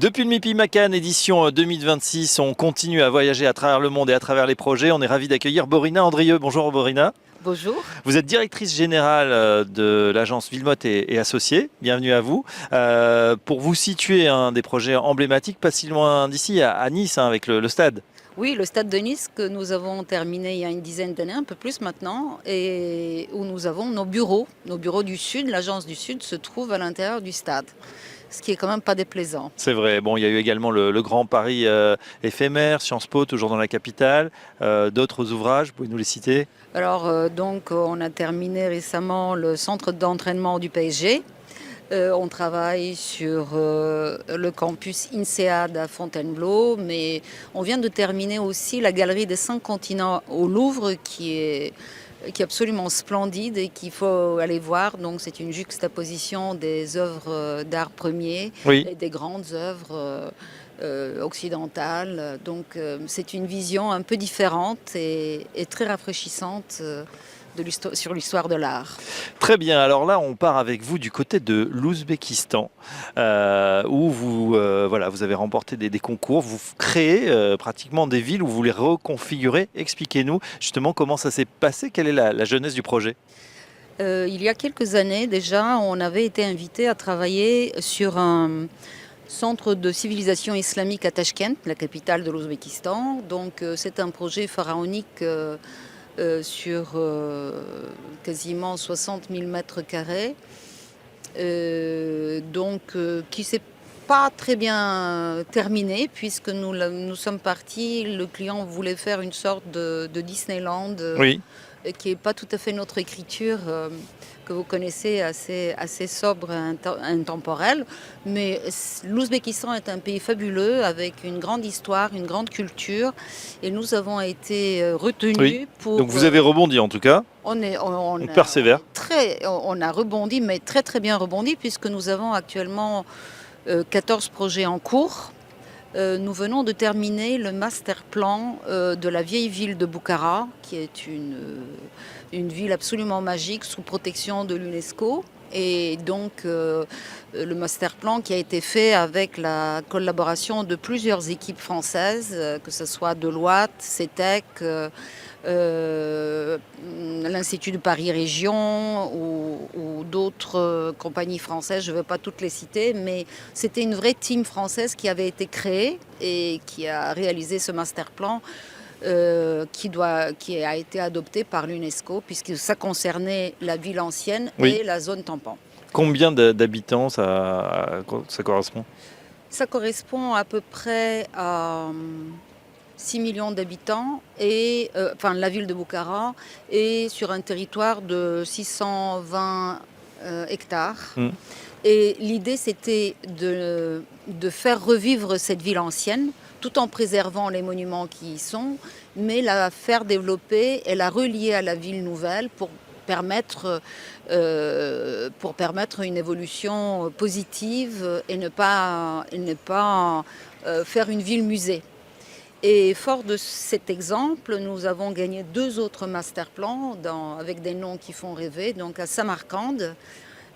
Depuis le MIPI Macan, édition 2026, on continue à voyager à travers le monde et à travers les projets. On est ravi d'accueillir Borina Andrieux. Bonjour Borina. Bonjour. Vous êtes directrice générale de l'agence Villemotte et Associés. Bienvenue à vous. Pour vous situer un des projets emblématiques, pas si loin d'ici, à Nice, avec le stade. Oui, le stade de Nice que nous avons terminé il y a une dizaine d'années, un peu plus maintenant, et où nous avons nos bureaux. Nos bureaux du Sud, l'agence du Sud se trouve à l'intérieur du stade, ce qui est quand même pas déplaisant. C'est vrai. Bon, il y a eu également le Grand Paris éphémère, Sciences Po, toujours dans la capitale. D'autres ouvrages, vous pouvez nous les citer? Alors, on a terminé récemment le centre d'entraînement du PSG. On travaille sur le campus INSEAD à Fontainebleau, mais on vient de terminer aussi la galerie des 5 continents au Louvre qui est absolument splendide et qu'il faut aller voir. Donc c'est une juxtaposition des œuvres d'art premier Oui. et des grandes œuvres occidentales. Donc c'est une vision un peu différente et très rafraîchissante sur l'histoire de l'art. Très bien, alors là on part avec vous du côté de l'Ouzbékistan où vous avez remporté des concours, vous créez pratiquement des villes où vous les reconfigurez. Expliquez-nous justement comment ça s'est passé, quelle est la jeunesse du projet? Il y a quelques années déjà, on avait été invité à travailler sur un centre de civilisation islamique à Tachkent, la capitale de l'Ouzbékistan. Donc c'est un projet pharaonique sur quasiment 60 000 mètres carrés, qui s'est pas très bien terminé puisque nous sommes partis, le client voulait faire une sorte de Disneyland Oui. qui n'est pas tout à fait notre écriture que vous connaissez, assez sobre et intemporelle. Mais l'Ouzbékistan est un pays fabuleux avec une grande histoire, une grande culture. Et nous avons été retenus Oui. pour... Donc vous avez rebondi en tout cas. On persévère. on a rebondi, mais très très bien rebondi, puisque nous avons actuellement 14 projets en cours. Nous venons de terminer le master plan de la vieille ville de Bukhara, qui est une ville absolument magique sous protection de l'UNESCO. Et donc le master plan qui a été fait avec la collaboration de plusieurs équipes françaises, que ce soit Deloitte, CETEC, l'Institut de Paris Région ou d'autres compagnies françaises, je ne veux pas toutes les citer, mais c'était une vraie team française qui avait été créée et qui a réalisé ce master plan qui a été adopté par l'UNESCO puisque ça concernait la ville ancienne et la zone tampon. Combien d'habitants ça correspond? Ça correspond à peu près à 6 millions d'habitants, et la ville de Bukhara, est sur un territoire de 620 hectares. Et l'idée, c'était de faire revivre cette ville ancienne, tout en préservant les monuments qui y sont, mais la faire développer et la relier à la ville nouvelle pour permettre une évolution positive et ne pas faire une ville musée. Et fort de cet exemple, nous avons gagné 2 autres master plans avec des noms qui font rêver, donc à Samarcande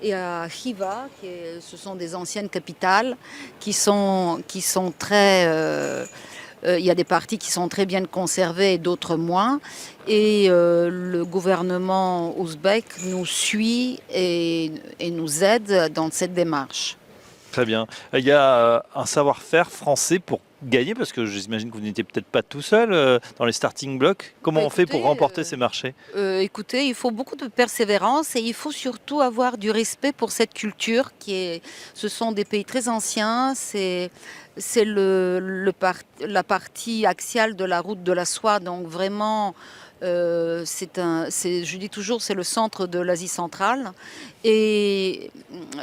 et à Khiva, ce sont des anciennes capitales qui sont très... il y a des parties qui sont très bien conservées et d'autres moins. Et le gouvernement ouzbek nous suit et nous aide dans cette démarche. Très bien. Il y a un savoir-faire français pour gagner, parce que j'imagine que vous n'étiez peut-être pas tout seul dans les starting blocks. Comment on fait pour remporter ces marchés? Écoutez, il faut beaucoup de persévérance et il faut surtout avoir du respect pour cette culture ce sont des pays très anciens. C'est la partie axiale de la route de la soie, donc vraiment... je dis toujours, c'est le centre de l'Asie centrale, et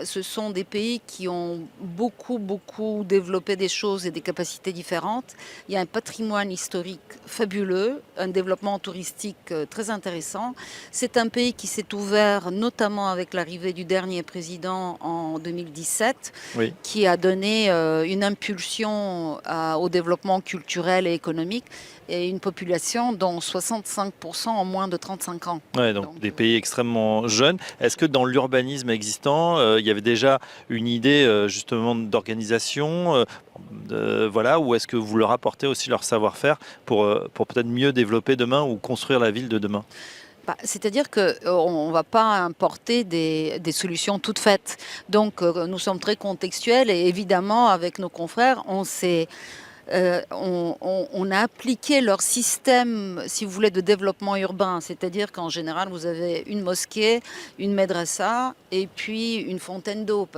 ce sont des pays qui ont beaucoup développé des choses et des capacités différentes. Il y a un patrimoine historique fabuleux, un développement touristique très intéressant. C'est un pays qui s'est ouvert notamment avec l'arrivée du dernier président en 2017, qui a donné une impulsion au développement culturel et économique, et une population dont 65% ont moins de 35 ans. Ouais, donc des pays extrêmement jeunes. Est-ce que dans l'urbanisme existant, il y avait déjà une idée justement d'organisation, voilà, ou est-ce que vous leur apportez aussi leur savoir-faire pour peut-être mieux développer demain ou construire la ville de demain? Bah, c'est-à-dire qu'on ne va pas importer des solutions toutes faites. Donc, nous sommes très contextuels et évidemment, avec nos confrères, on a appliqué leur système, si vous voulez, de développement urbain. C'est-à-dire qu'en général, vous avez une mosquée, une médrasa et puis une fontaine d'eau.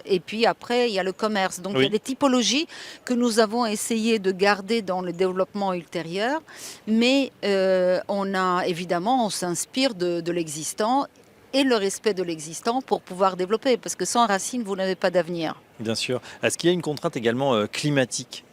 Et puis après, il y a le commerce. Donc il y a Oui, des typologies que nous avons essayé de garder dans le développement ultérieur. Mais on s'inspire de l'existant et le respect de l'existant pour pouvoir développer. Parce que sans racines, vous n'avez pas d'avenir. bien sûr. Est-ce qu'il y a une contrainte également climatique?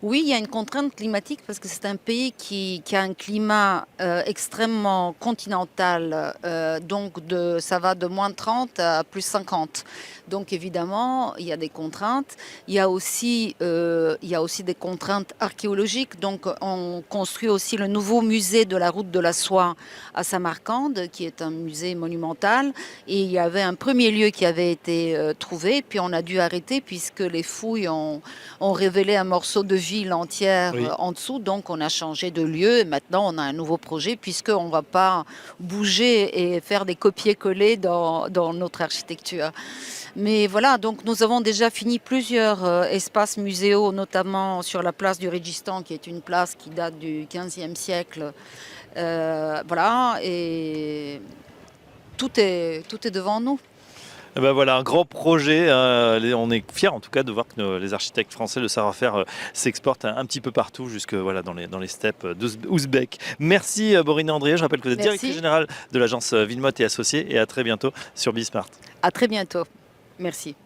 Oui, il y a une contrainte climatique parce que c'est un pays qui a un climat extrêmement continental, ça va de -30 à +50. Donc évidemment, il y a des contraintes. Il y a aussi des contraintes archéologiques. Donc on construit aussi le nouveau musée de la route de la soie à Samarcande, qui est un musée monumental. Et il y avait un premier lieu qui avait été trouvé, puis on a dû arrêter puisque les fouilles ont révélé un morceau de ville entière Oui. en dessous. Donc, on a changé de lieu. Et maintenant, on a un nouveau projet puisqu'on ne va pas bouger et faire des copier-coller dans notre architecture. Mais voilà, donc nous avons déjà fini plusieurs espaces muséaux, notamment sur la place du Régistan, qui est une place qui date du XVe siècle. Voilà, et tout est devant nous. Eh ben voilà, un grand projet. On est fiers en tout cas de voir que les architectes français, le savoir-faire s'exporte un petit peu partout, jusque voilà, dans les steppes ouzbeks. Merci Borina Andrié, je rappelle que vous êtes directrice Merci. générale de l'agence Villemotte et Associés, et à très bientôt sur Bismart. À très bientôt. Merci.